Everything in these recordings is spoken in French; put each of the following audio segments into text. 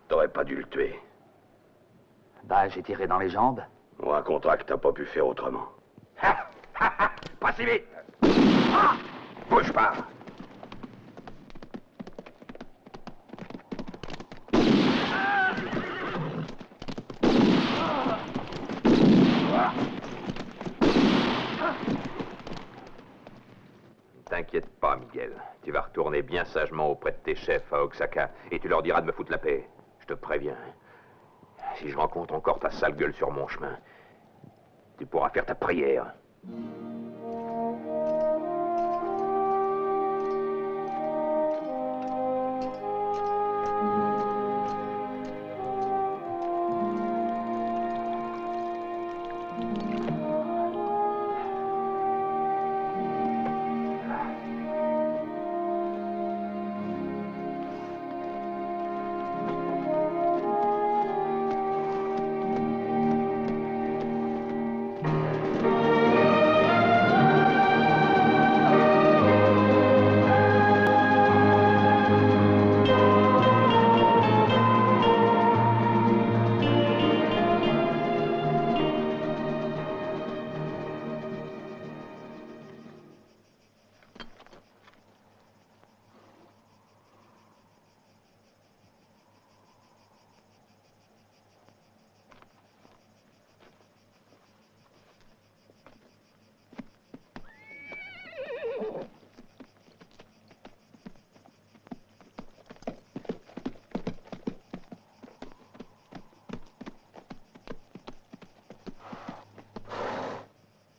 T'aurais pas dû le tuer. Bah, j'ai tiré dans les jambes. On racontera que t'as pas pu faire autrement. Pas si vite! Ah! Bouge pas! T'inquiète pas, Miguel. Tu vas retourner bien sagement auprès de tes chefs à Oaxaca et tu leur diras de me foutre la paix. Je te préviens. Si je rencontre encore ta sale gueule sur mon chemin, tu pourras faire ta prière.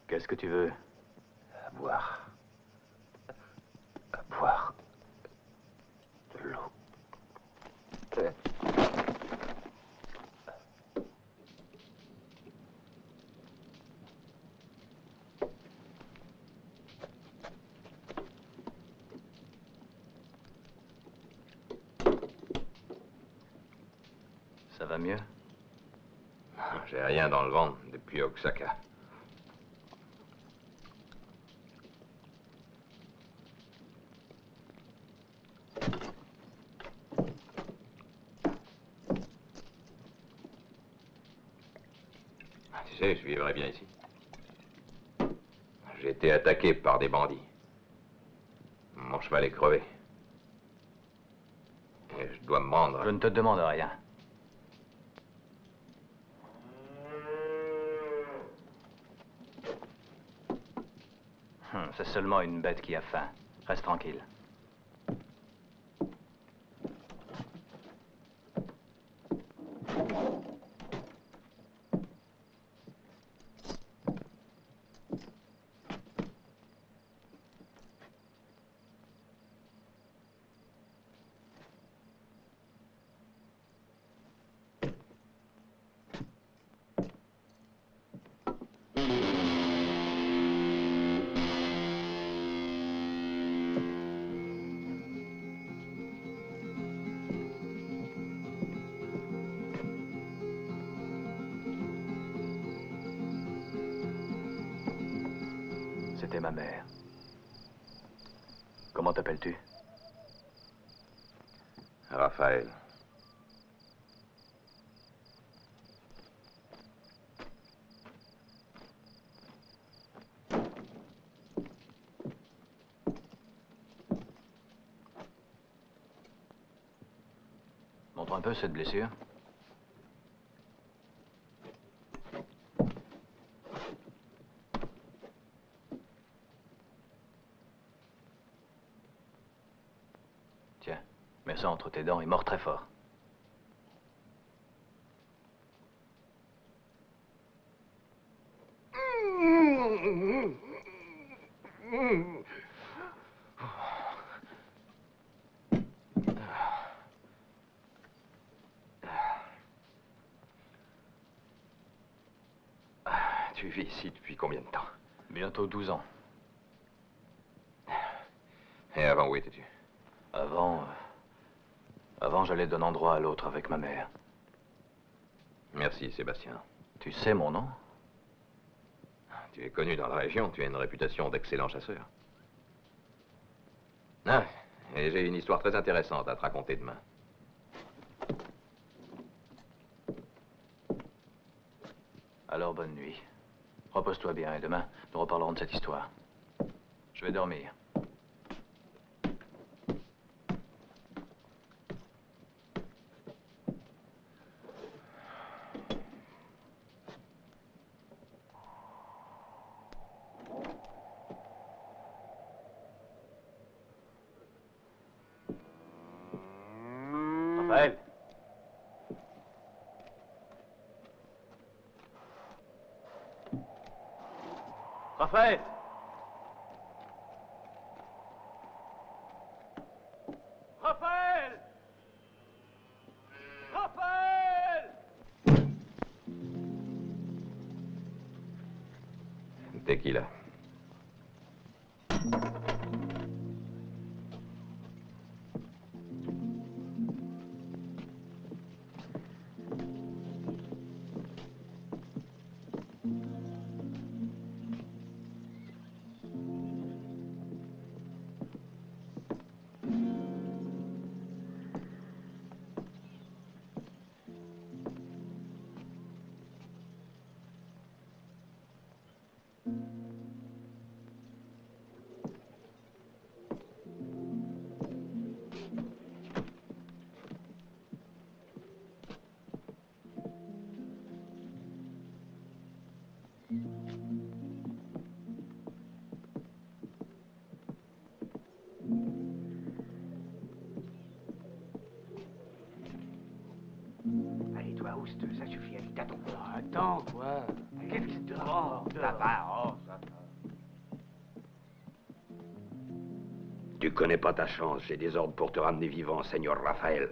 Qu'est-ce que tu veux? À boire. À boire. De l'eau. Ça va mieux? J'ai rien dans le ventre depuis Oaxaca. Tu sais, je vivrais bien ici. J'ai été attaqué par des bandits. Mon cheval est crevé. Et je dois me rendre. Je ne te demande rien. C'est seulement une bête qui a faim. Reste tranquille. C'était ma mère. Comment t'appelles-tu? Raphaël. Montre un peu cette blessure. Tiens, mets ça entre tes dents et mords très fort. Tu vis ici depuis combien de temps? Bientôt 12 ans. Et avant, où étais-tu? Avant, j'allais d'un endroit à l'autre avec ma mère. Merci, Sébastien. Tu sais mon nom? Tu es connu dans la région, tu as une réputation d'excellent chasseur. Ah, et j'ai une histoire très intéressante à te raconter demain. Alors, bonne nuit. Repose-toi bien et demain, nous reparlerons de cette histoire. Je vais dormir. Raphaël! Raphaël! Raphaël! Raphaël! Tequila. Allez, toi, Oust, ça suffit, allez, t'attends. Attends, quoi? Qu'est-ce qui te rend? Ça va, ça va. Tu connais pas ta chance, j'ai des ordres pour te ramener vivant, Seigneur Raphaël.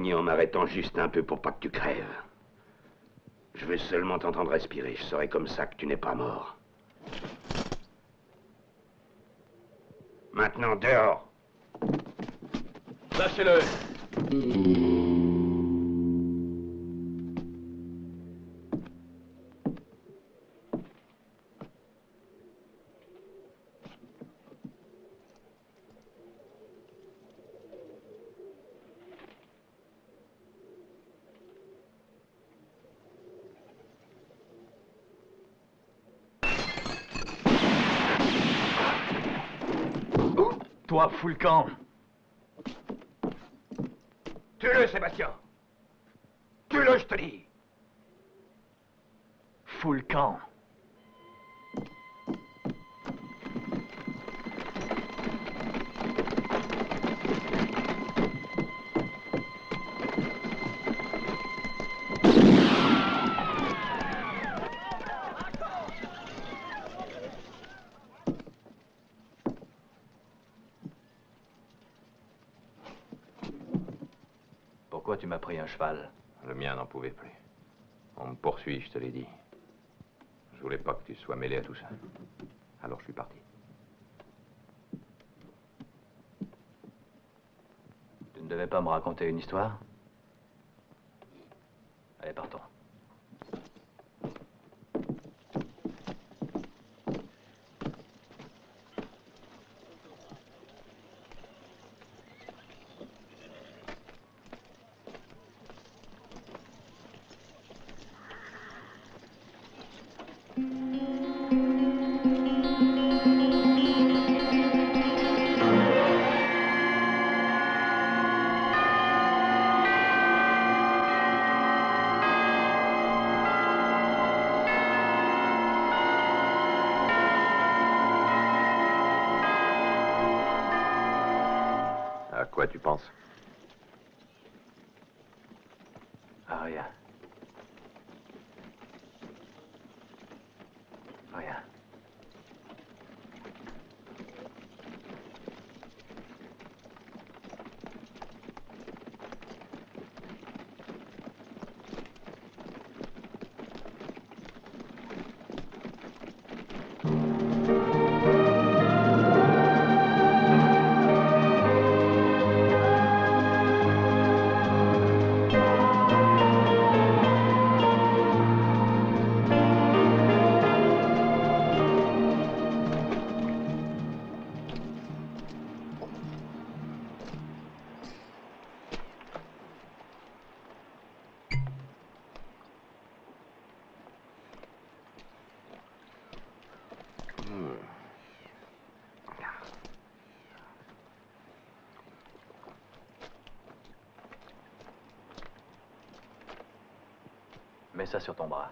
soigner en m'arrêtant juste un peu pour pas que tu crèves. Je vais seulement t'entendre respirer. Je saurai comme ça que tu n'es pas mort. Maintenant, dehors. Lâchez-le. Toi, fous le camp. Tue-le, Sébastien. Tue-le, je te dis. Fous le camp. Pourquoi tu m'as pris un cheval? Le mien n'en pouvait plus. On me poursuit, je te l'ai dit. Je voulais pas que tu sois mêlé à tout ça. Alors je suis parti. Tu ne devais pas me raconter une histoire? Allez, partons. À quoi tu penses? Ah, rien. Rien. Mets ça sur ton bras.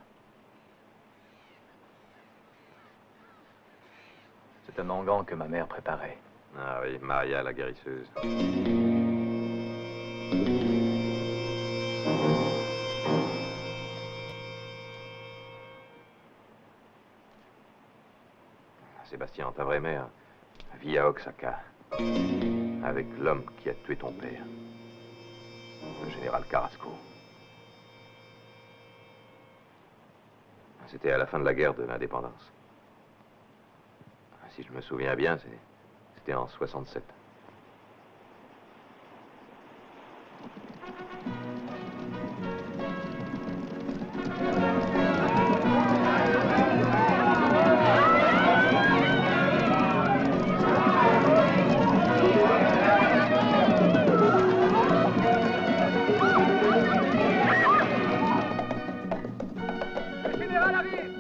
C'est un mangan que ma mère préparait. Ah oui, Maria la guérisseuse. Sébastien, ta vraie mère vit à Oaxaca avec l'homme qui a tué ton père, le général Carrasco. C'était à la fin de la guerre de l'indépendance. Si je me souviens bien, c'était en 67.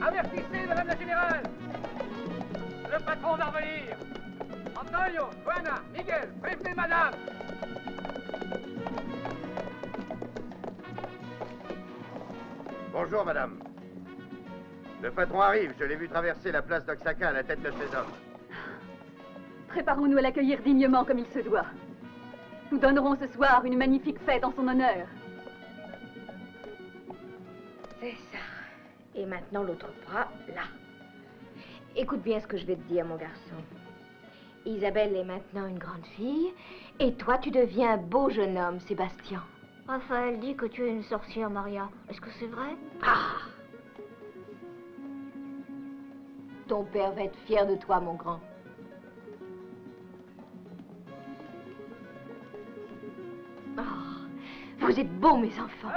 Avertissez, madame la générale. Le patron va revenir. Antonio, Juana, Miguel, prévenez madame. Bonjour, madame. Le patron arrive. Je l'ai vu traverser la place d'Oaxaca à la tête de ses hommes. Préparons-nous à l'accueillir dignement comme il se doit. Nous donnerons ce soir une magnifique fête en son honneur. C'est ça. Et maintenant, l'autre bras, là. Écoute bien ce que je vais te dire, mon garçon. Isabelle est maintenant une grande fille, et toi, tu deviens un beau jeune homme, Sébastien. Raphaël dit que tu es une sorcière, Maria. Est-ce que c'est vrai? Ah! Ton père va être fier de toi, mon grand. Oh, vous êtes beaux, mes enfants.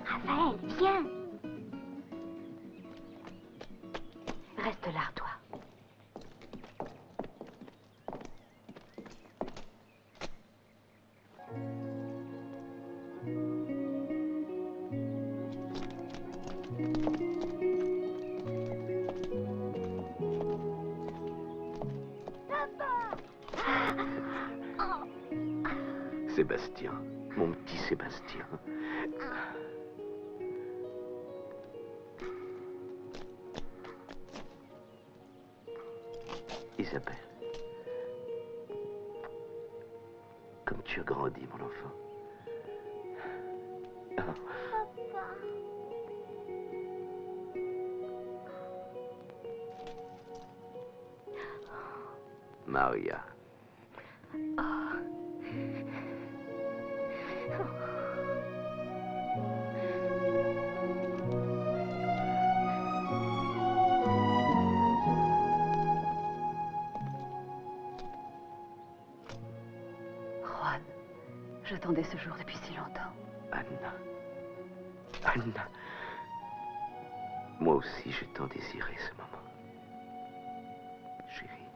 Raphaël, viens. Reste là, toi. Sébastien, mon petit Sébastien. Isabelle, comme tu as grandi, mon enfant. Maria. Juan, j'attendais ce jour depuis si longtemps. Anna. Anna. Moi aussi, j'ai tant désiré ce moment. Chérie.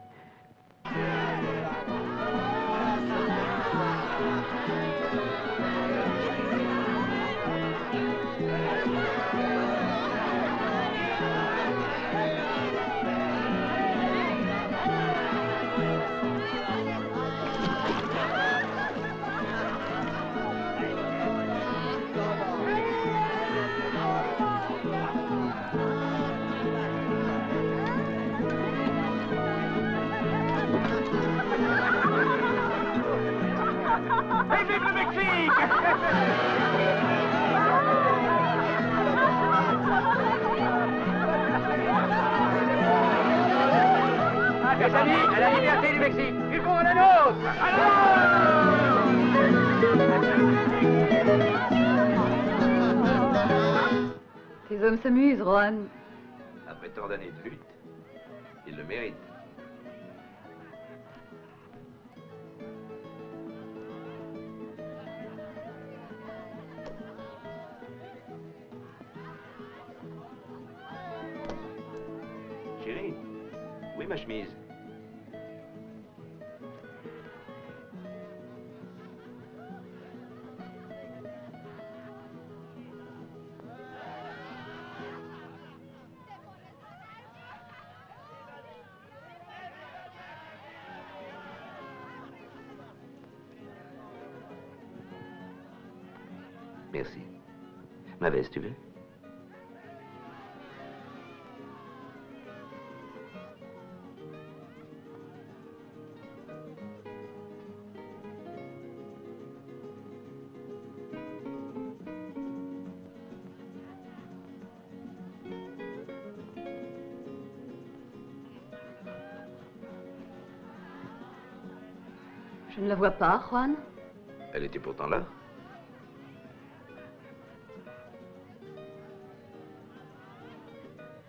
Vive le Mexique! Les amis, à la liberté du Mexique, vivons à la nôtre! Tes hommes s'amusent, Juan. Après tant d'années de lutte, il le mérite. Chérie, où est ma chemise? Merci. Ma veste, tu veux? Je ne la vois pas, Juan. Elle était pourtant là.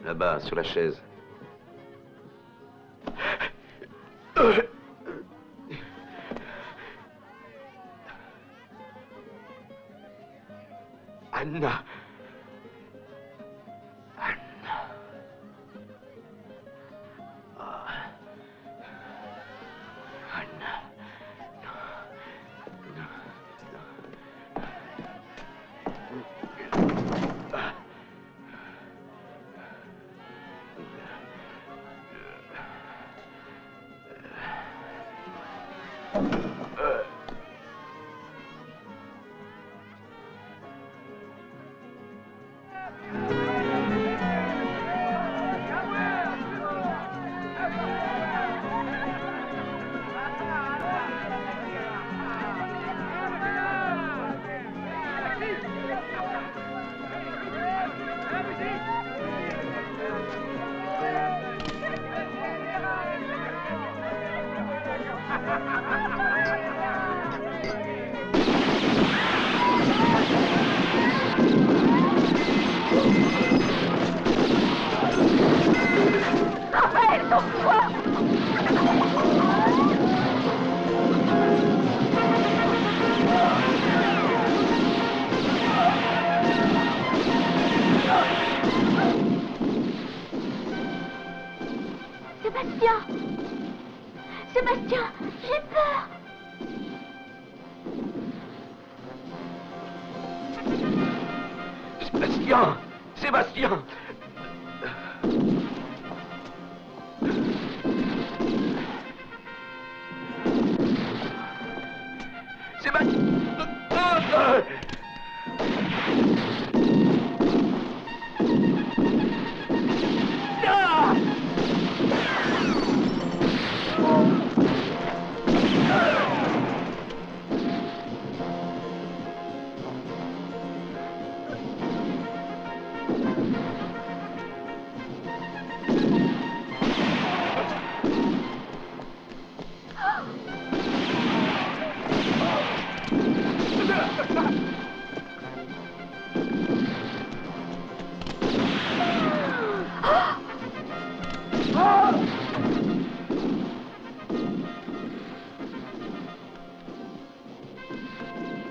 Là-bas, sur la chaise. Anna. Anna. Ah. Anna. Non. Non. Bastien! Sébastien! Sébastien!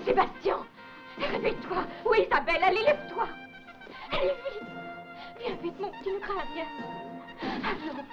Sébastien! Réveille-toi! Oui, Isabelle, allez, lève-toi! Allez, vite! Viens vite, mon petit, ne crains rien. Allons.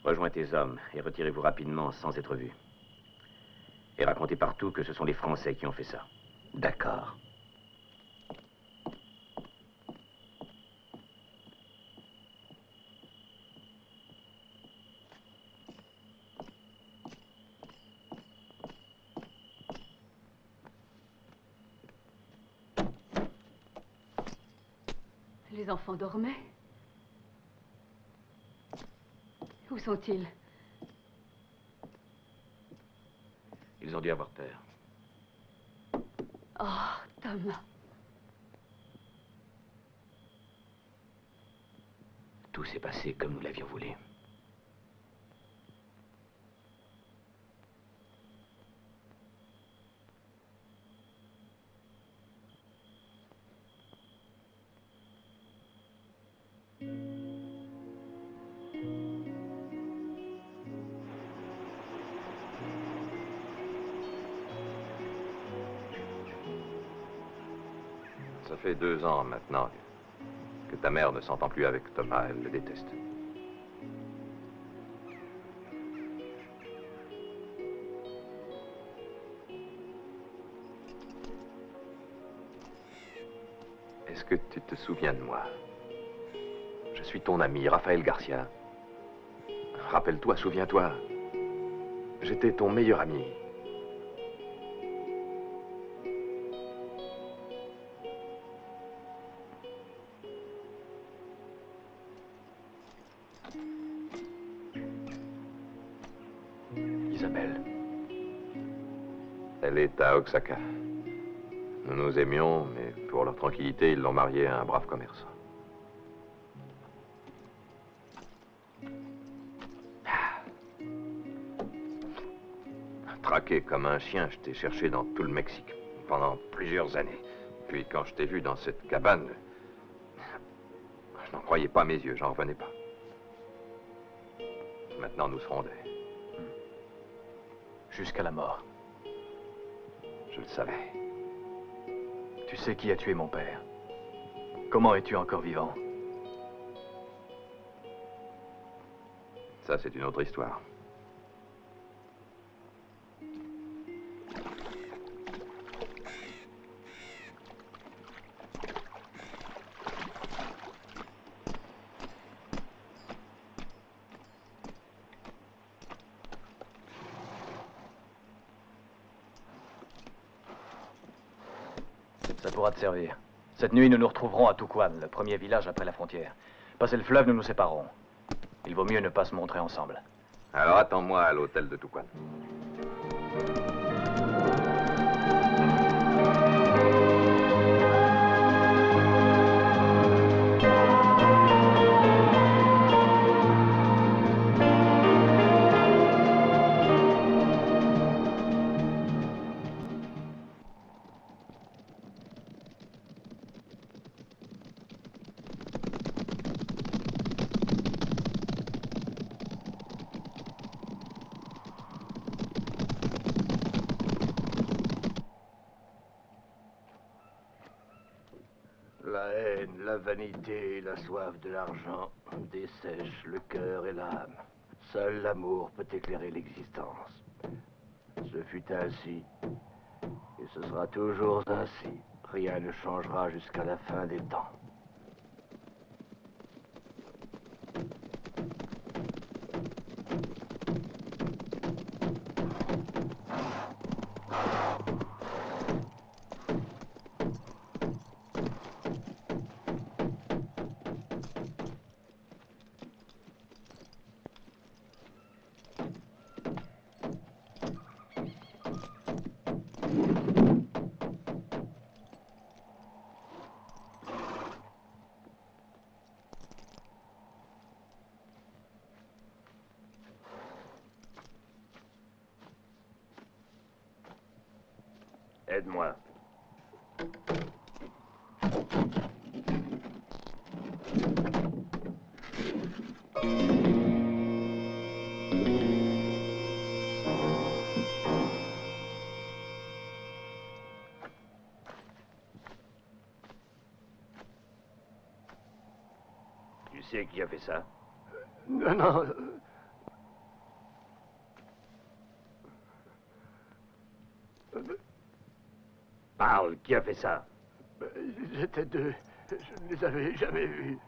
Rejoins tes hommes et retirez-vous rapidement sans être vus. Et racontez partout que ce sont les Français qui ont fait ça. D'accord. Les enfants dormaient. Où sont-ils? Ils ont dû avoir peur. Oh, Thomas. Tout s'est passé comme nous l'avions voulu. Ça fait 2 ans maintenant que ta mère ne s'entend plus avec Thomas. Elle le déteste. Est-ce que tu te souviens de moi? Je suis ton ami, Raphaël Garcia. Rappelle-toi, souviens-toi. J'étais ton meilleur ami. Isabelle. Elle est à Oaxaca. Nous nous aimions, mais pour leur tranquillité, ils l'ont mariée à un brave commerçant. Traqué comme un chien, je t'ai cherché dans tout le Mexique pendant plusieurs années. Puis quand je t'ai vu dans cette cabane, je n'en croyais pas mes yeux, j'en revenais pas. Maintenant, nous serons deux. Jusqu'à la mort. Je le savais. Tu sais qui a tué mon père? Comment es-tu encore vivant? Ça, c'est une autre histoire. Ça pourra te servir. Cette nuit, nous nous retrouverons à Tucuan, le premier village après la frontière. Passer le fleuve, nous nous séparerons. Il vaut mieux ne pas se montrer ensemble. Alors attends-moi à l'hôtel de Tucuan. La haine, la vanité, la soif de l'argent dessèchent le cœur et l'âme. Seul l'amour peut éclairer l'existence. Ce fut ainsi, et ce sera toujours ainsi. Rien ne changera jusqu'à la fin des temps. Aide-moi. Tu sais qui a fait ça? Non, non. Parle, qui a fait ça? Ils étaient deux. Je ne les avais jamais vus.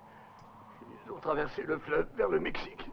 Ils ont traversé le fleuve vers le Mexique.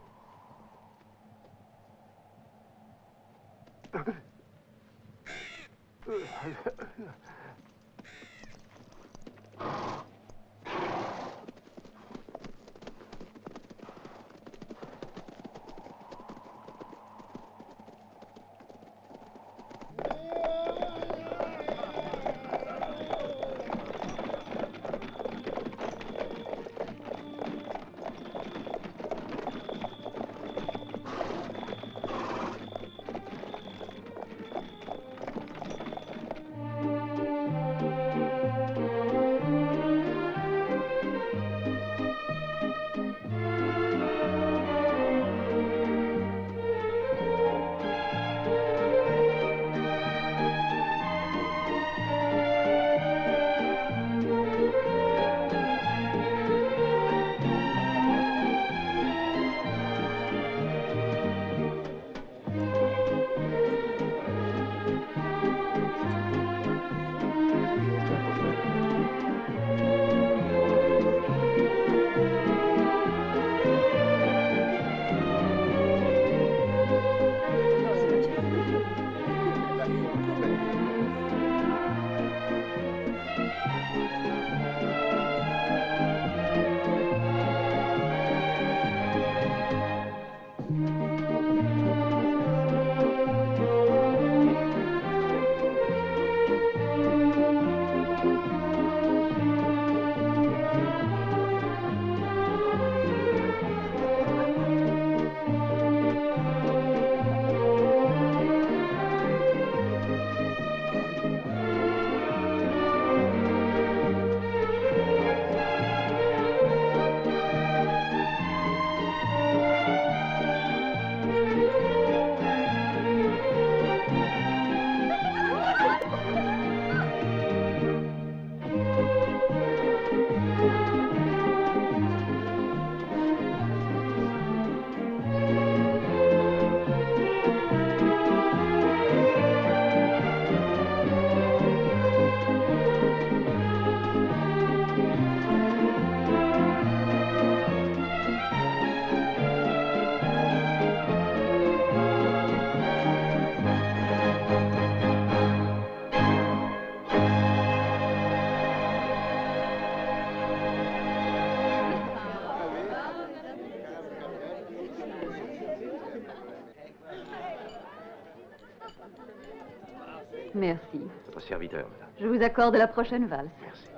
Merci. Votre serviteur, madame. Je vous accorde la prochaine valse. Merci.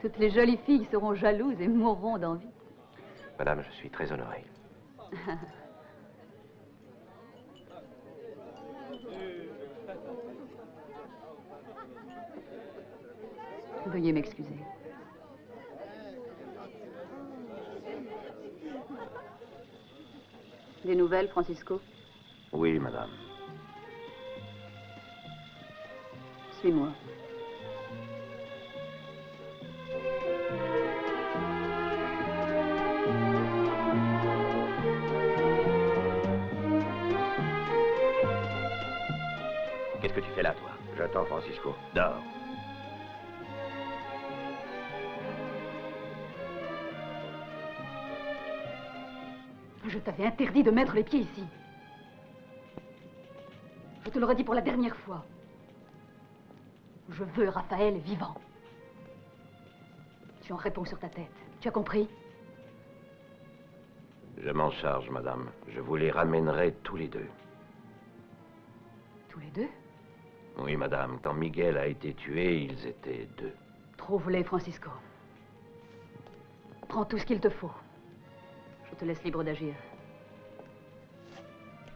Toutes les jolies filles seront jalouses et mourront d'envie. Madame, je suis très honoré. Veuillez m'excuser. Des nouvelles, Francisco? Oui, madame. Suis-moi. Va-t'en, Francisco. Dors. Je t'avais interdit de mettre les pieds ici. Je te le redis pour la dernière fois. Je veux Raphaël vivant. Tu en réponds sur ta tête. Tu as compris? Je m'en charge, madame. Je vous les ramènerai tous les deux. Tous les deux? Oui, madame. Quand Miguel a été tué, ils étaient deux. Trouve-les, Francisco. Prends tout ce qu'il te faut. Je te laisse libre d'agir.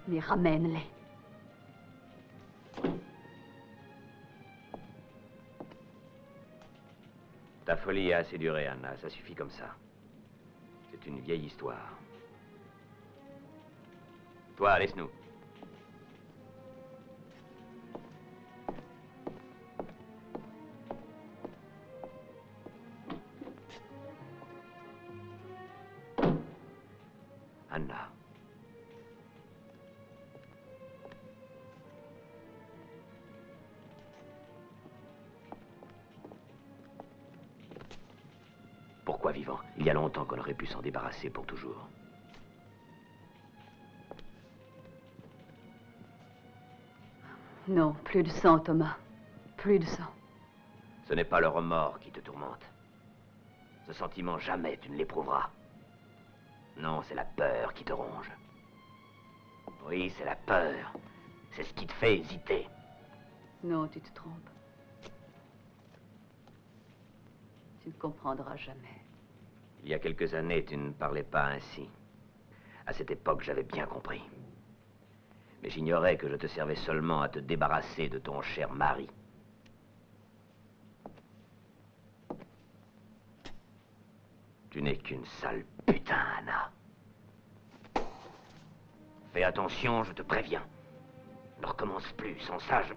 Mais ramène-les. Ta folie a assez duré, Anna. Ça suffit comme ça. C'est une vieille histoire. Toi, laisse-nous. Anna. Pourquoi vivant? Il y a longtemps qu'on aurait pu s'en débarrasser pour toujours. Non, plus de sang, Thomas. Plus de sang. Ce n'est pas le remords qui te tourmente. Ce sentiment, jamais tu ne l'éprouveras. Non, c'est la peur qui te ronge. Oui, c'est la peur. C'est ce qui te fait hésiter. Non, tu te trompes. Tu ne comprendras jamais. Il y a quelques années, tu ne parlais pas ainsi. À cette époque, j'avais bien compris. Mais j'ignorais que je te servais seulement à te débarrasser de ton cher mari. Tu n'es qu'une sale putain, Anna. Fais attention, je te préviens. Ne recommence plus, sans ça, je...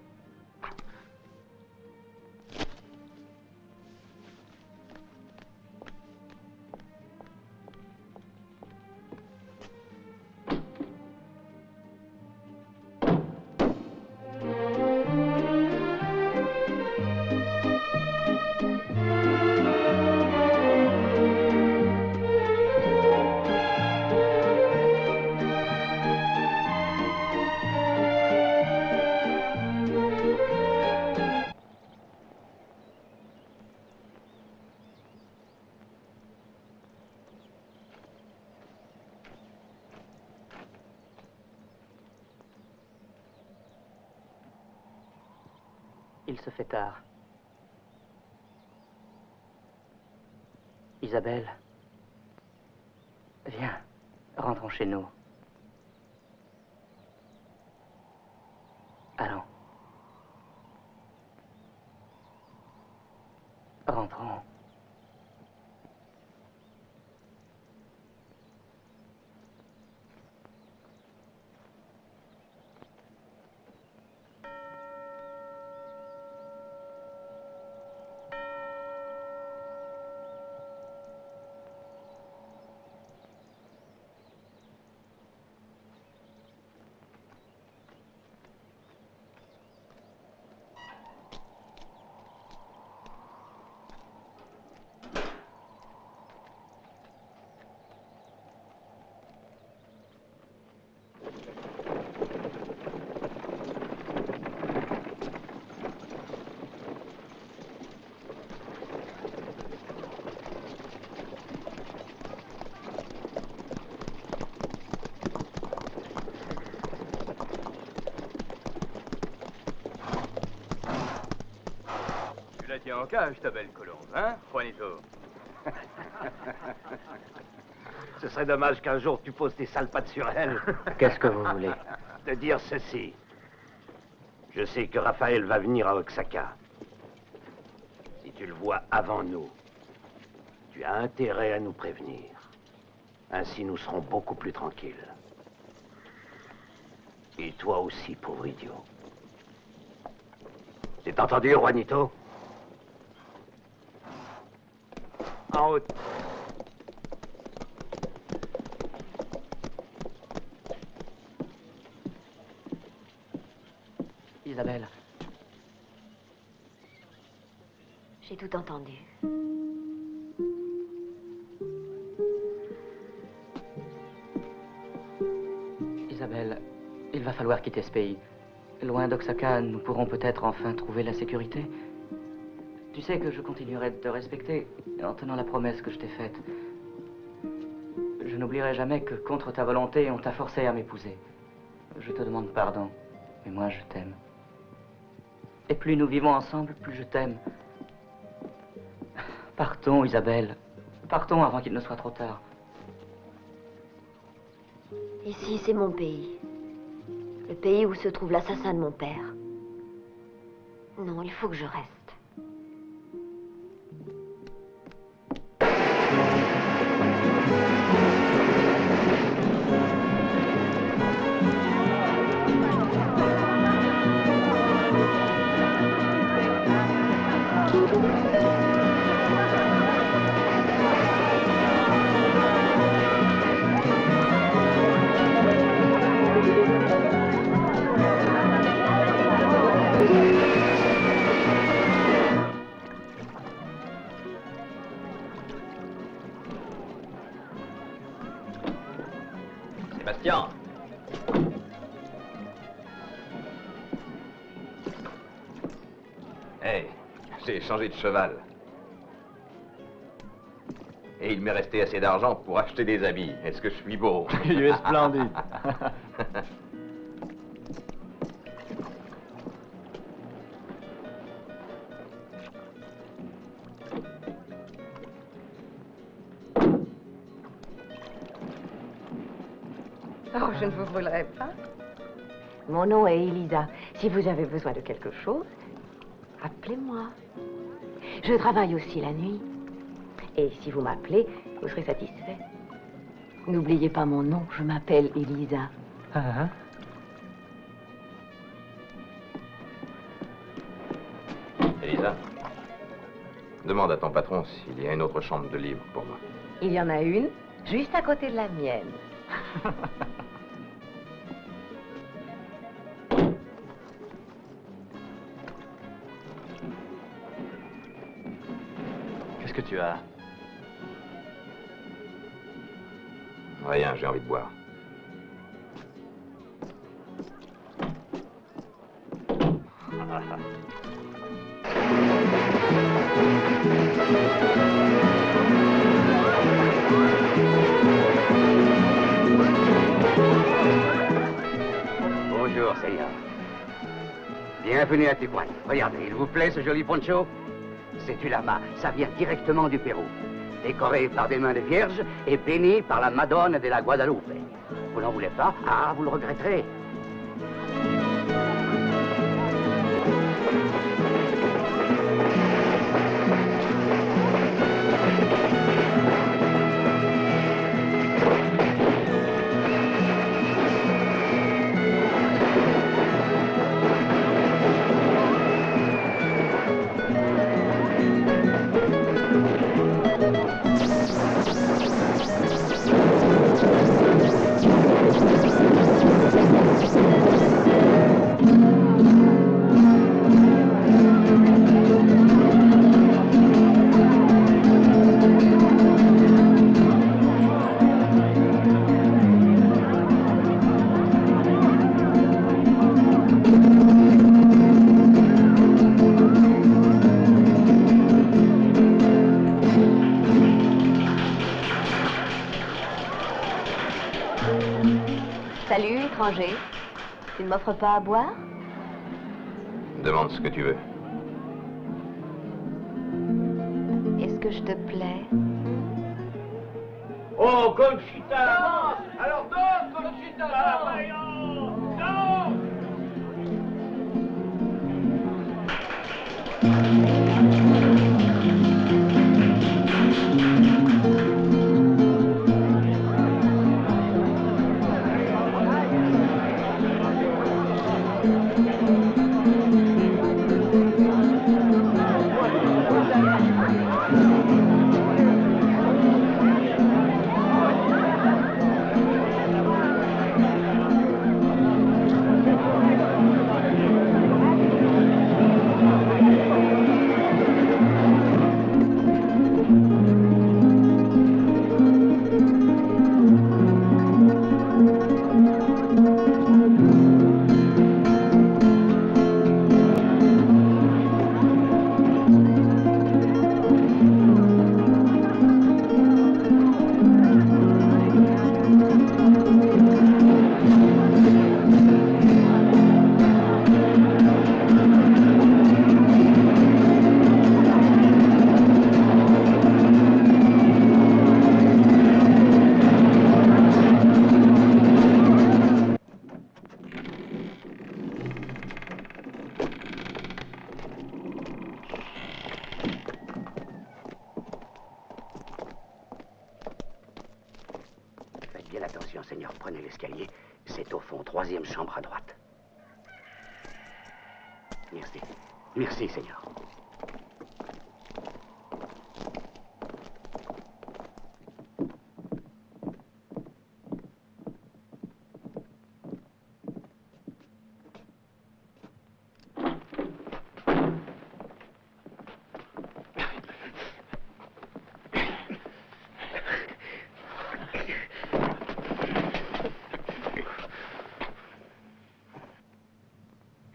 Il se fait tard. Isabelle, viens, rentrons chez nous. Allons. Rentrons. Tu la tiens en cage, ta belle colombe, hein, Juanito? Ce serait dommage qu'un jour tu poses tes sales pattes sur elle. Qu'est-ce que vous voulez? De dire ceci. Je sais que Raphaël va venir à Oaxaca. Si tu le vois avant nous, tu as intérêt à nous prévenir. Ainsi, nous serons beaucoup plus tranquilles. Et toi aussi, pauvre idiot. C'est entendu, Juanito? En route. Isabelle, J'ai tout entendu. Isabelle, il va falloir quitter ce pays. Loin d'Oaxaca, nous pourrons peut-être enfin trouver la sécurité. Tu sais que je continuerai de te respecter en tenant la promesse que je t'ai faite. Je n'oublierai jamais que, contre ta volonté, on t'a forcé à m'épouser. Je te demande pardon, mais moi, je t'aime. Et plus nous vivons ensemble, plus je t'aime. Partons, Isabelle. Partons avant qu'il ne soit trop tard. Ici, c'est mon pays. Le pays où se trouve l'assassin de mon père. Non, il faut que je reste. Sébastien. Hey, j'ai changé de cheval. Et il m'est resté assez d'argent pour acheter des habits. Est-ce que je suis beau? Tu es splendide. Oh, je ne vous brûlerai pas. Mon nom est Elisa. Si vous avez besoin de quelque chose, appelez-moi. Je travaille aussi la nuit. Et si vous m'appelez, vous serez satisfait. N'oubliez pas mon nom, je m'appelle Elisa. Elisa, demande à ton patron s'il y a une autre chambre de libre pour moi. Il y en a une, juste à côté de la mienne. Qu'est-ce que tu as? Rien, j'ai envie de boire. Bonjour, Seigneur. Bienvenue à Tijuana. Regardez, il vous plaît ce joli poncho? C'est du lama, ça vient directement du Pérou. Décoré par des mains de vierges et béni par la Madone de la Guadalupe. Vous n'en voulez pas? Ah, vous le regretterez. Salut, étranger. Tu ne m'offres pas à boire? Demande ce que tu veux. Est-ce que je te plais? Oh, Conchita! Alors donne, Conchita! Non! Attention, Seigneur, prenez l'escalier. C'est au fond, 3e chambre à droite. Merci. Merci, Seigneur.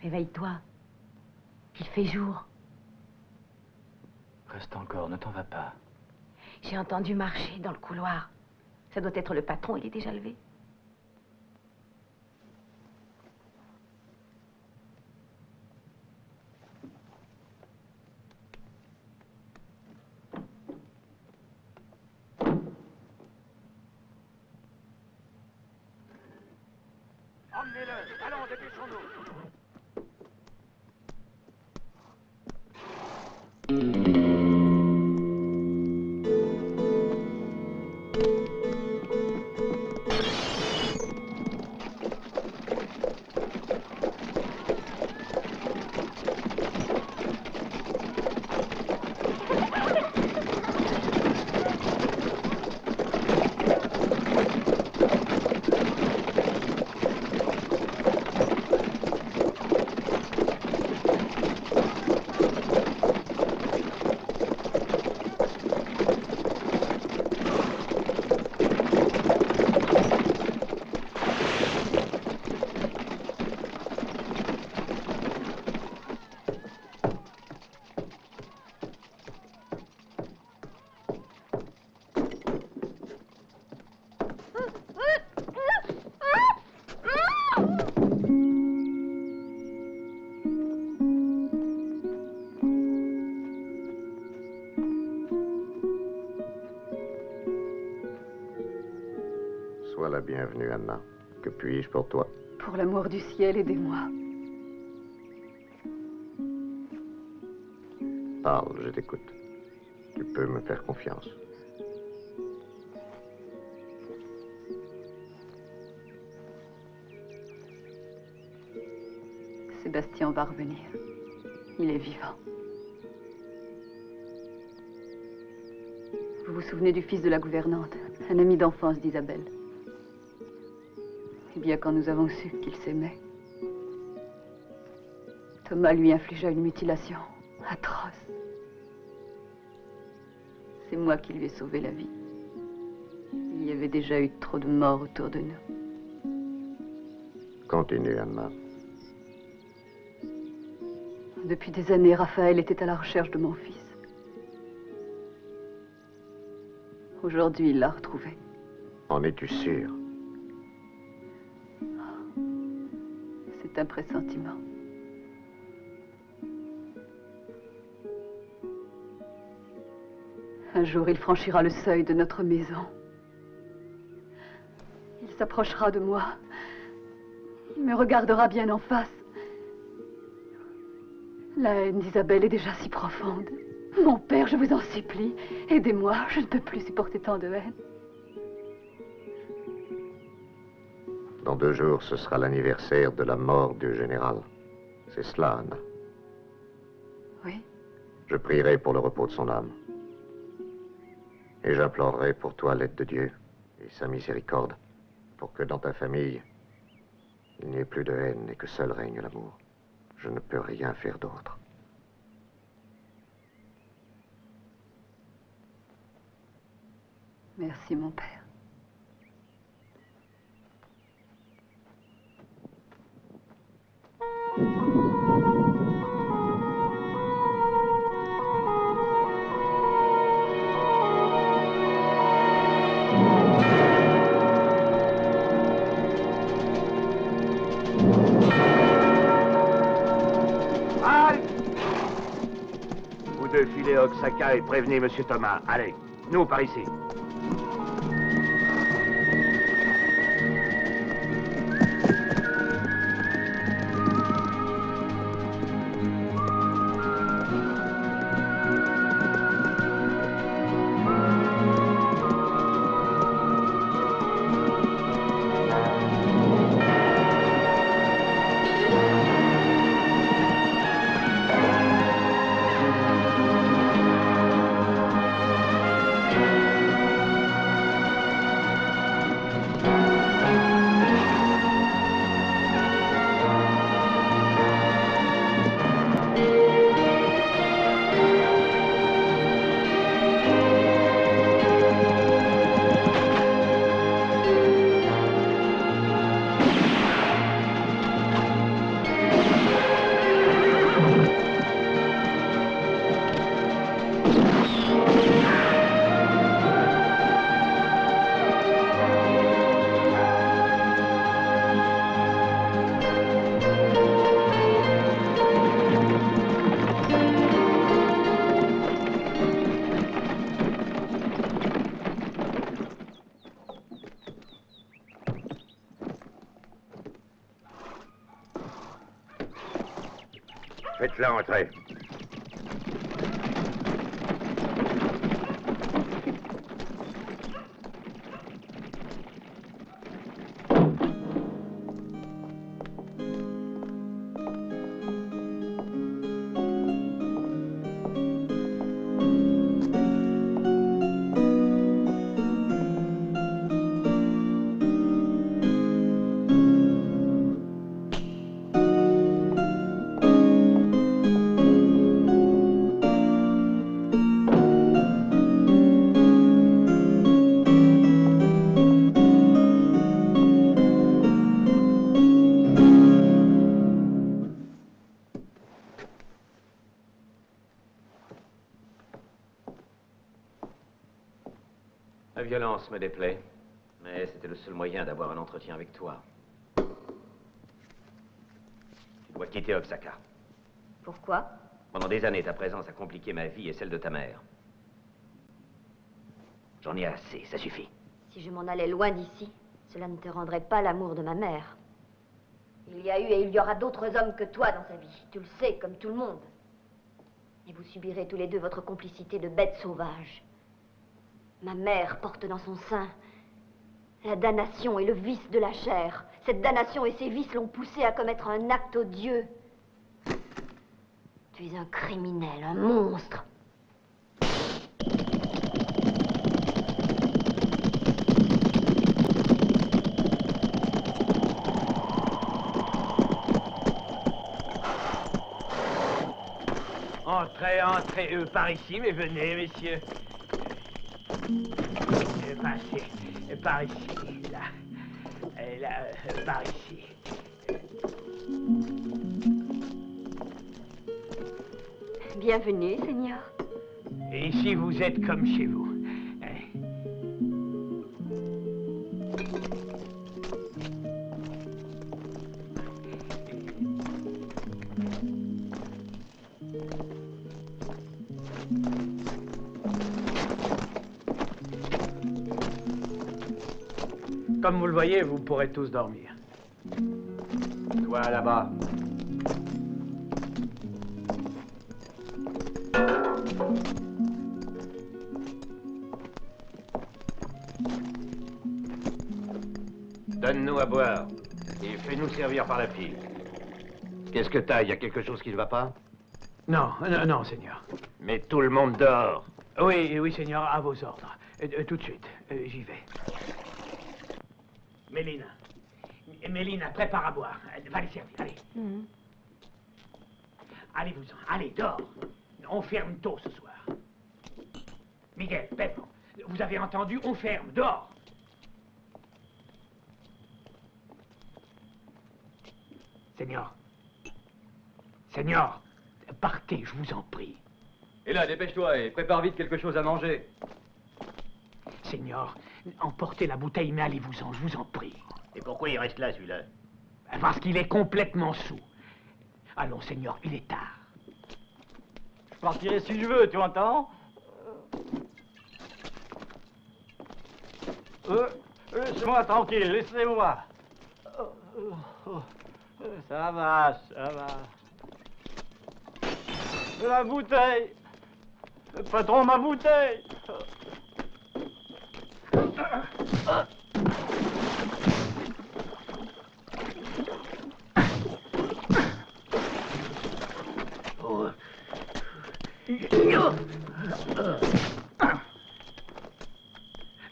Réveille-toi. Il fait jour. Reste encore, ne t'en va pas. J'ai entendu marcher dans le couloir. Ça doit être le patron, il est déjà levé. Emmenez-le. Allons, dépêchons-nous. Sois la bienvenue, Anna. Que puis-je pour toi? Pour l'amour du ciel, aidez-moi. Parle, je t'écoute. Tu peux me faire confiance. Sébastien va revenir. Il est vivant. Vous vous souvenez du fils de la gouvernante, un ami d'enfance d'Isabelle? Eh bien, quand nous avons su qu'il s'aimait, Thomas lui infligea une mutilation atroce. C'est moi qui lui ai sauvé la vie. Il y avait déjà eu trop de morts autour de nous. Continue, Anna. Depuis des années, Raphaël était à la recherche de mon fils. Aujourd'hui, il l'a retrouvé. En es-tu sûr? C'est un pressentiment. Un jour, il franchira le seuil de notre maison. Il s'approchera de moi. Il me regardera bien en face. La haine d'Isabelle est déjà si profonde. Mon père, je vous en supplie, aidez-moi. Je ne peux plus supporter tant de haine. Dans 2 jours, ce sera l'anniversaire de la mort du général. C'est cela, Anna. Oui. Je prierai pour le repos de son âme. Et j'implorerai pour toi l'aide de Dieu et sa miséricorde, pour que dans ta famille, il n'y ait plus de haine et que seul règne l'amour. Je ne peux rien faire d'autre. Merci, mon père. Vous deux filez à Oaxaca et prévenez M. Thomas. Allez, nous par ici. Faites-la entrer. La violence me déplaît, mais c'était le seul moyen d'avoir un entretien avec toi. Tu dois quitter Oaxaca. Pourquoi? Pendant des années, ta présence a compliqué ma vie et celle de ta mère. J'en ai assez, ça suffit. Si je m'en allais loin d'ici, cela ne te rendrait pas l'amour de ma mère. Il y a eu et il y aura d'autres hommes que toi dans sa vie. Tu le sais, comme tout le monde. Et vous subirez tous les deux votre complicité de bêtes sauvages. Ma mère porte dans son sein la damnation et le vice de la chair. Cette damnation et ses vices l'ont poussée à commettre un acte odieux. Tu es un criminel, un monstre. Entrez, entrez, par ici, mais venez, messieurs. Passez, par ici, là. Par ici. Bienvenue, Seigneur. Et ici, vous êtes comme chez vous. Comme vous le voyez, vous pourrez tous dormir. Toi, là-bas. Donne-nous à boire et fais-nous servir par la fille. Qu'est-ce que t'as? Y a quelque chose qui ne va pas? Non, non, Seigneur. Mais tout le monde dort. Oui, oui, Seigneur, à vos ordres. Tout de suite, j'y vais. Mélina, prépare à boire. Va les servir, allez. Allez-vous-en, allez, dors. On ferme tôt ce soir. Miguel, Pedro, vous avez entendu? On ferme, dors. Seigneur, partez, je vous en prie. Et là, dépêche-toi et prépare vite quelque chose à manger. Seigneur, emportez la bouteille, mais allez-vous-en, je vous en prie. Et pourquoi il reste là, celui-là? Parce qu'il est complètement saoul. Allons, Seigneur, il est tard. Je partirai si je veux, tu entends? Laissez-moi tranquille, laissez-moi. Ça va, ça va. La bouteille. Le patron, ma bouteille.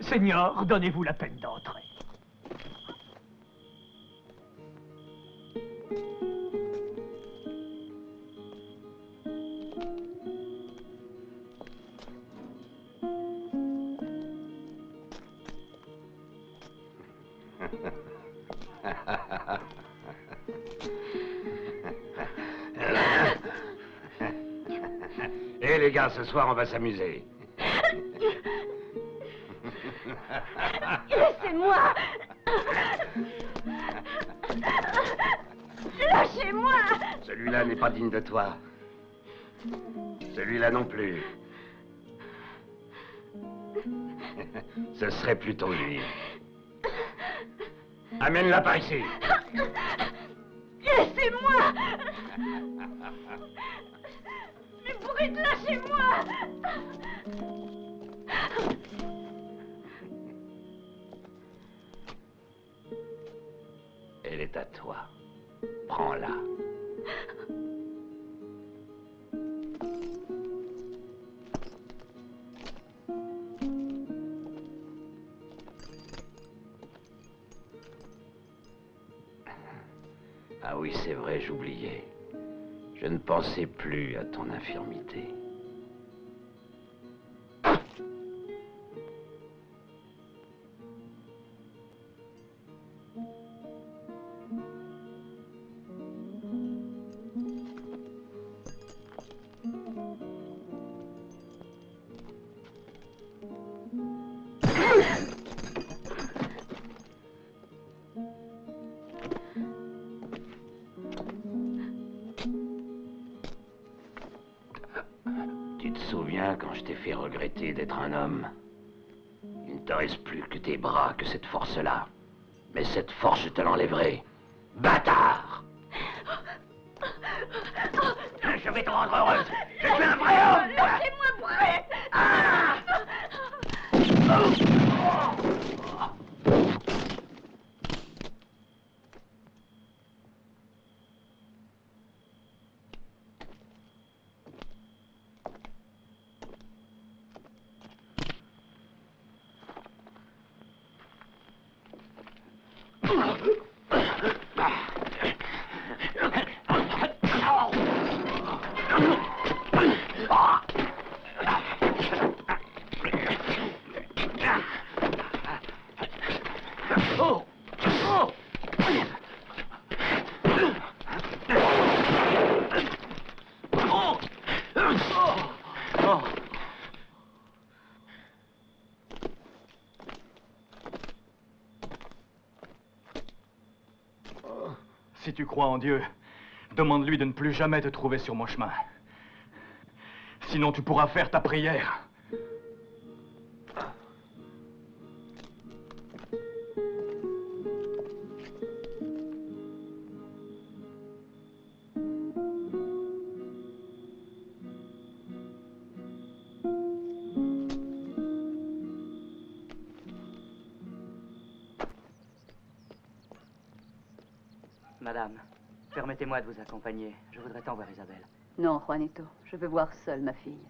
Seigneur, donnez-vous la peine d'entrer. Eh les gars, ce soir on va s'amuser. Laissez-moi! Lâchez-moi! Celui-là n'est pas digne de toi. Celui-là non plus. Ce serait plutôt lui. Amène-la par ici. Laissez-moi! Mais Brute, lâchez-moi! Elle est à toi. Prends-la. Ah oui, c'est vrai, j'oubliais. Je ne pensais plus à ton infirmité. Tu te souviens quand je t'ai fait regretter d'être un homme? Il ne te reste plus que tes bras, que cette force-là. Mais cette force, je te l'enlèverai. Bâtard! Je vais te rendre heureuse. Je suis un vrai homme! Lâchez-moi, Brute! Si tu crois en Dieu, demande-lui de ne plus jamais te trouver sur mon chemin. Sinon, tu pourras faire ta prière. Madame, permettez-moi de vous accompagner. Je voudrais tant voir Isabelle. Non, Juanito, je veux voir seule ma fille.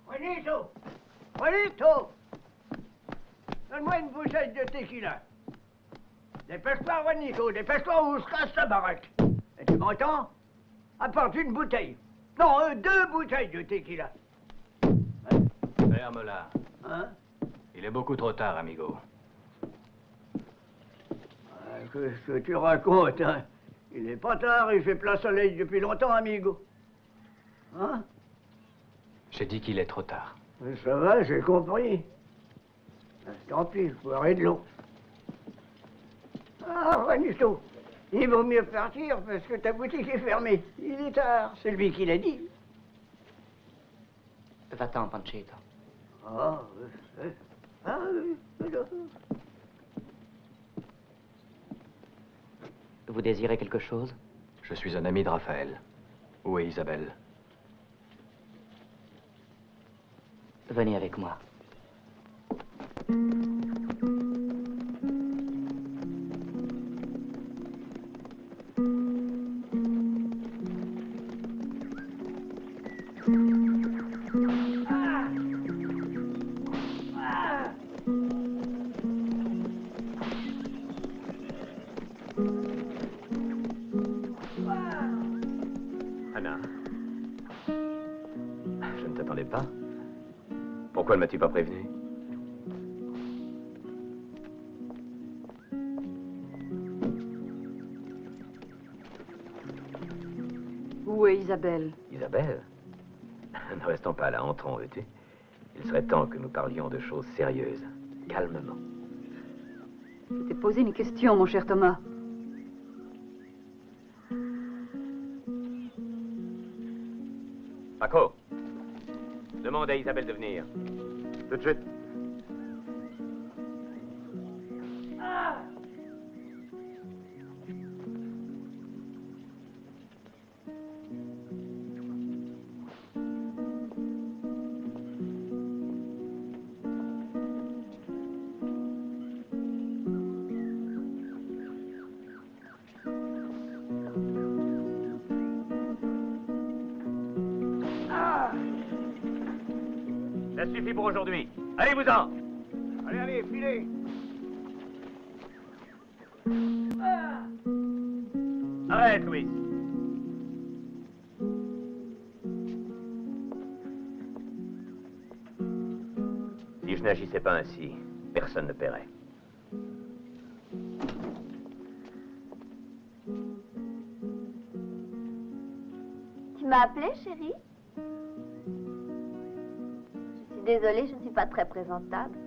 Juanito! Juanito! Donne-moi une bouteille de tequila. Dépêche-toi, Juanito, dépêche-toi ou je casse la baraque. Et tu m'entends? Apporte une bouteille. Non, 2 bouteilles de tequila. Ferme-la. Hein? Il est beaucoup trop tard, amigo. Qu'est-ce que tu racontes, hein? Il n'est pas tard, il fait plein soleil depuis longtemps, amigo. Hein? J'ai dit qu'il est trop tard. Mais ça va, j'ai compris. Tant pis, je boirai de l'eau. Ah, Juanito, il vaut mieux partir parce que ta boutique est fermée. Il est tard, c'est lui qui l'a dit. Va-t'en, Panchito. Vous désirez quelque chose? Je suis un ami de Raphaël. Où est Isabelle? Venez avec moi. Anna. Je ne t'attendais pas. Pourquoi ne m'as-tu pas prévenu? Où est Isabelle? Isabelle? Ne restons pas là, entrons, veux-tu? Il serait temps que nous parlions de choses sérieuses, calmement. Je t'ai posé une question, mon cher Thomas. Paco, demande à Isabelle de venir. Tout de suite. Ça suffit pour aujourd'hui. Allez-vous-en! Allez, allez, filez! Arrête, Louis. Si je n'agissais pas ainsi, personne ne paierait. Tu m'as appelé, chérie? Je suis désolée, je ne suis pas très présentable.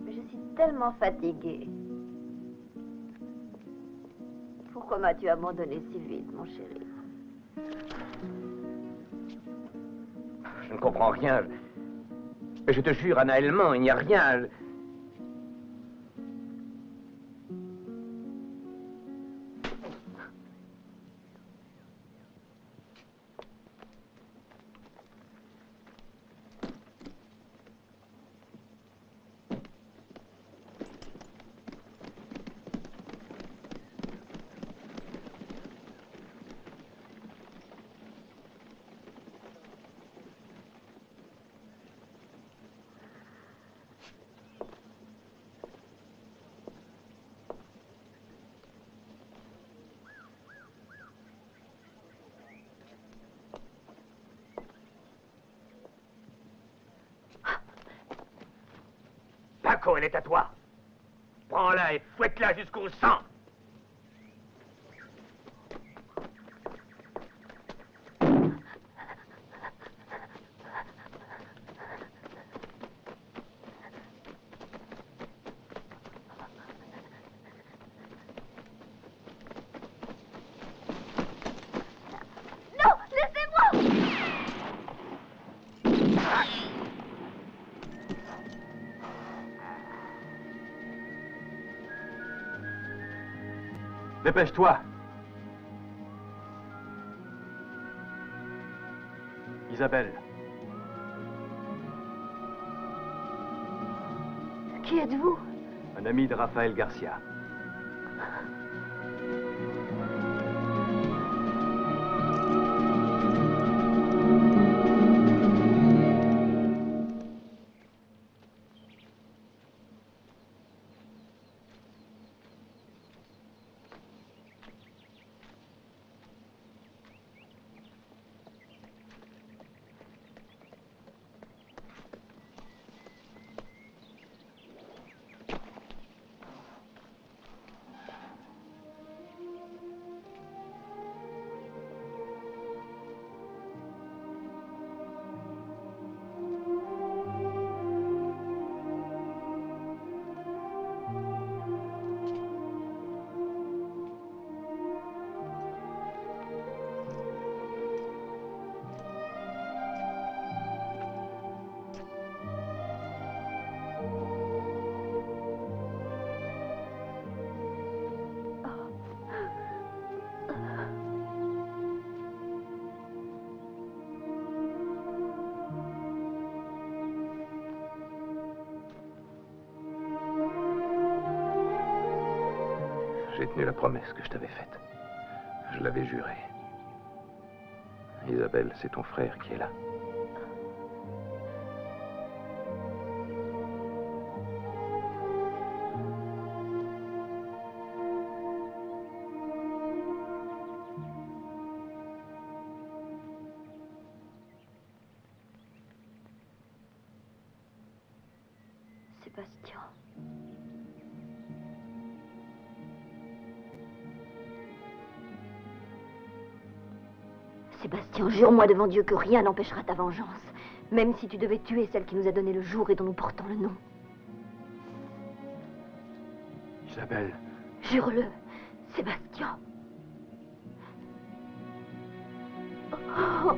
Mais je suis tellement fatiguée. Pourquoi m'as-tu abandonné si vite, mon chéri? Je ne comprends rien. Je te jure, Anna, elle ment, il n'y a rien. Paco, elle est à toi. Prends-la et fouette-la jusqu'au sang. Non, laissez-moi! Dépêche-toi. Isabelle. Qui êtes-vous? Un ami de Raphaël Garcia. J'ai tenu la promesse que je t'avais faite. Je l'avais jurée. Isabelle, c'est ton frère qui est là. Sébastien. Sébastien, jure-moi devant Dieu que rien n'empêchera ta vengeance, même si tu devais tuer celle qui nous a donné le jour et dont nous portons le nom. Isabelle. Jure-le, Sébastien. Oh.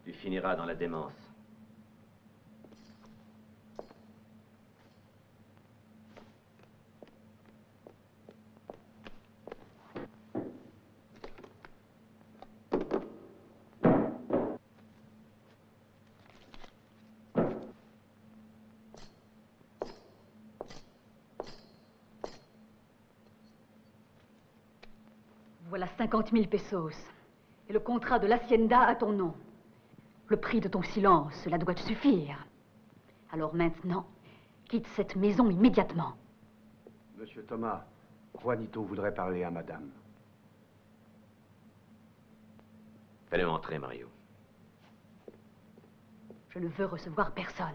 Tu finiras dans la démence. Voilà 50 000 pesos. Et le contrat de l'hacienda à ton nom. Le prix de ton silence, cela doit te suffire. Alors maintenant, quitte cette maison immédiatement. Monsieur Thomas, Juanito voudrait parler à madame. Fais-le entrer, Mario. Je ne veux recevoir personne.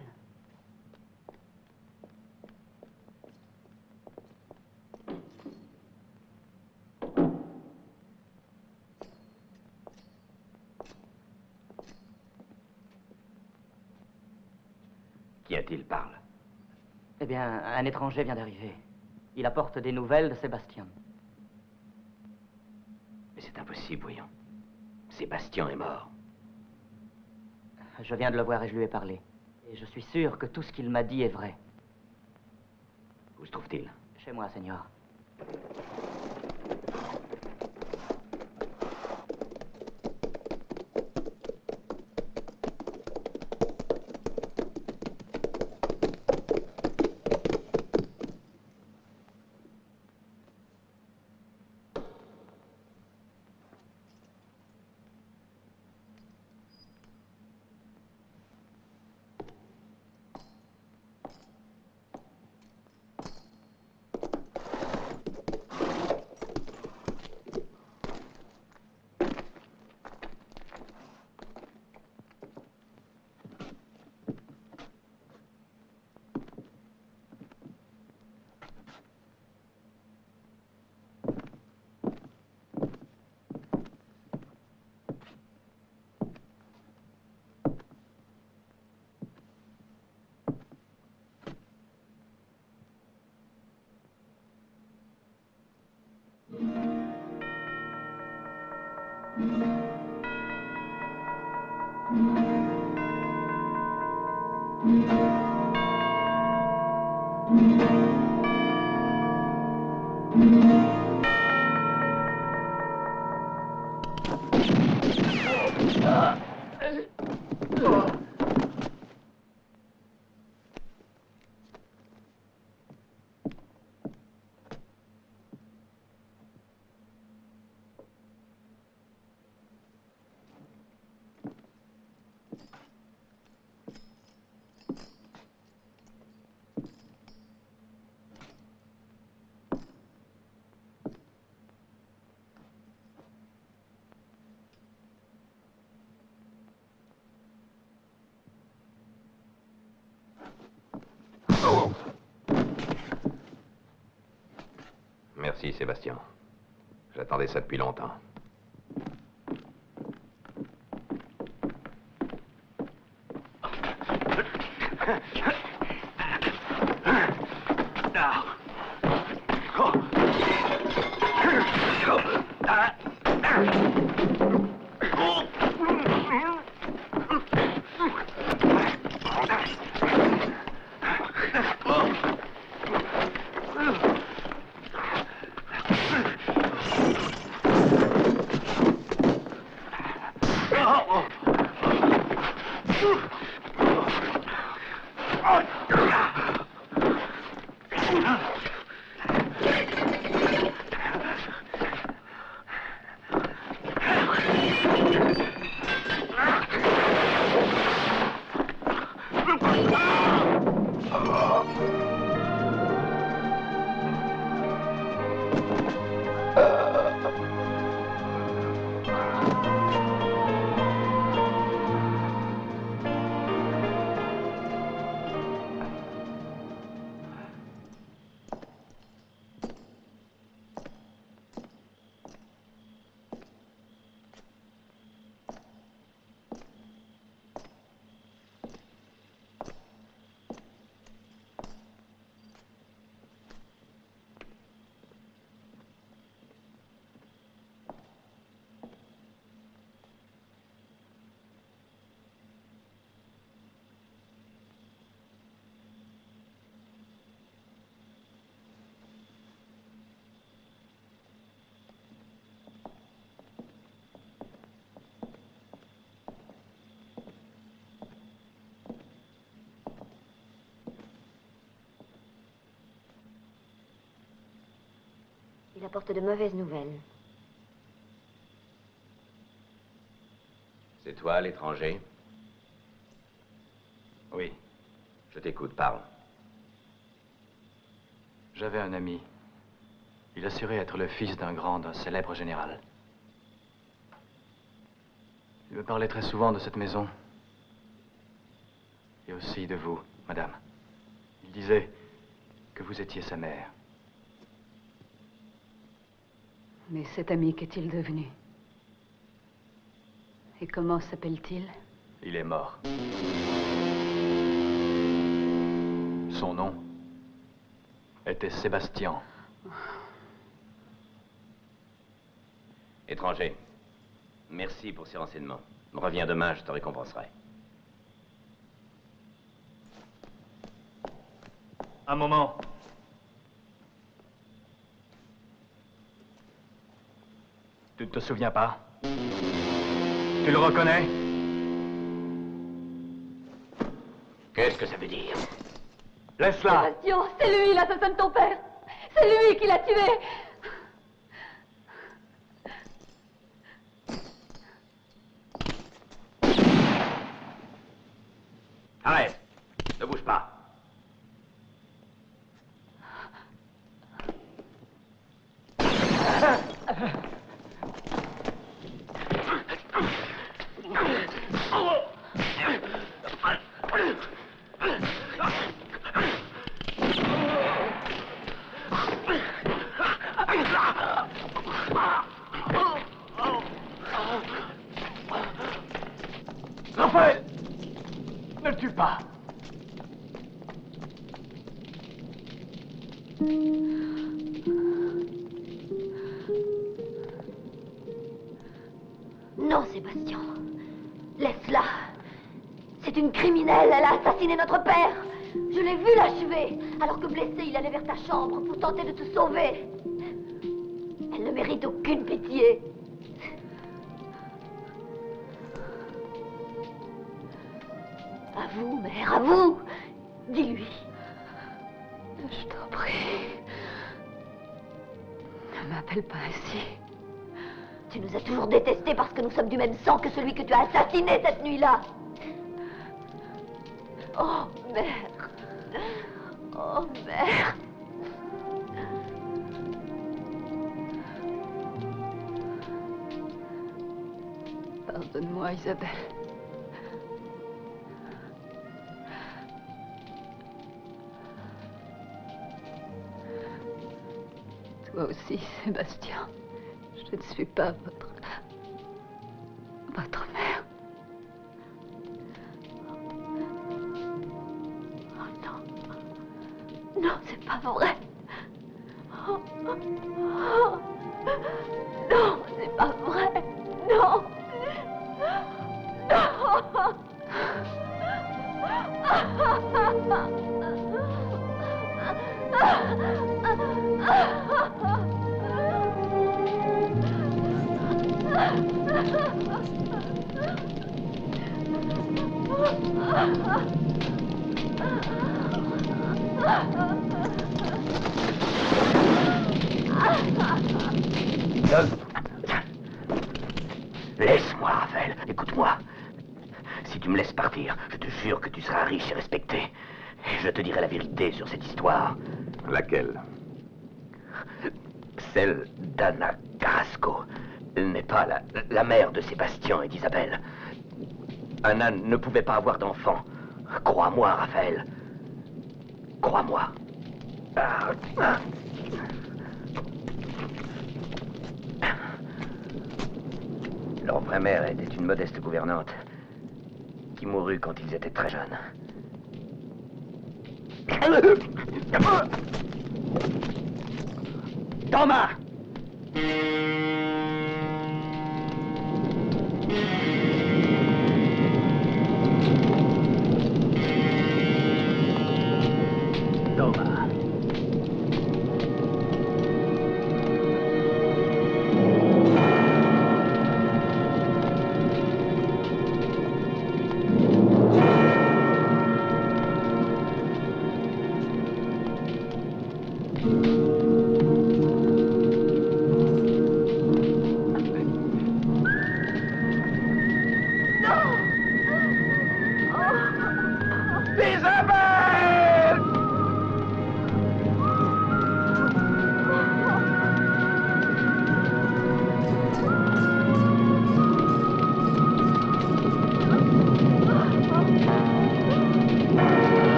Qu'y a-t-il, parle? Eh bien, un étranger vient d'arriver. Il apporte des nouvelles de Sébastien. Mais c'est impossible, voyons. Sébastien est mort. Je viens de le voir et je lui ai parlé. Et je suis sûr que tout ce qu'il m'a dit est vrai. Où se trouve-t-il? Chez moi, Seigneur. Merci, Sébastien. J'attendais ça depuis longtemps. Il apporte de mauvaises nouvelles. C'est toi, l'étranger? Oui. Je t'écoute, parle. J'avais un ami. Il assurait être le fils d'un célèbre général. Il me parlait très souvent de cette maison. Et aussi de vous, madame. Il disait que vous étiez sa mère. Mais cet ami, qu'est-il devenu? Et comment s'appelle-t-il? Il est mort. Son nom était Sébastien. Étranger, merci pour ces renseignements. Reviens demain, je te récompenserai. Un moment. Tu ne te souviens pas? Tu le reconnais? Qu'est-ce que ça veut dire? Laisse-la! Sébastien, c'est lui l'assassin de ton père! C'est lui qui l'a tué! Arrête! Ne bouge pas! Raphaël! Ne le tue pas! Non, Sébastien. Laisse-la. C'est une criminelle. Elle a assassiné notre père. Je l'ai vu l'achever. Alors que blessé, il allait vers ta chambre pour tenter de te sauver. Elle ne mérite aucune pitié. À vous, mère, à vous. Dis-lui. Je t'en prie. Ne m'appelle pas ainsi. Tu nous as toujours détestés parce que nous sommes du même sang que celui que tu as assassiné cette nuit-là. Oh, mère. Oh, mère. Pardonne-moi, Isabelle. Toi aussi, Sébastien. Je ne suis pas votre mère. Non, c'est pas vrai. Oh, oh, oh. Non, c'est pas vrai. Non. Non. Laisse-moi, Raphaël. Écoute-moi. Si tu me laisses partir, je te jure que tu seras riche et respecté. Et je te dirai la vérité sur cette histoire. Laquelle? Celle d'Anna Carrasco. Elle n'est pas la mère de Sébastien et d'Isabelle. Anna ne pouvait pas avoir d'enfant. Crois-moi, Raphaël. Crois-moi. Leur vraie mère était une modeste gouvernante qui mourut quand ils étaient très jeunes. Thomas! Thomas.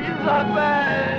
Isabelle!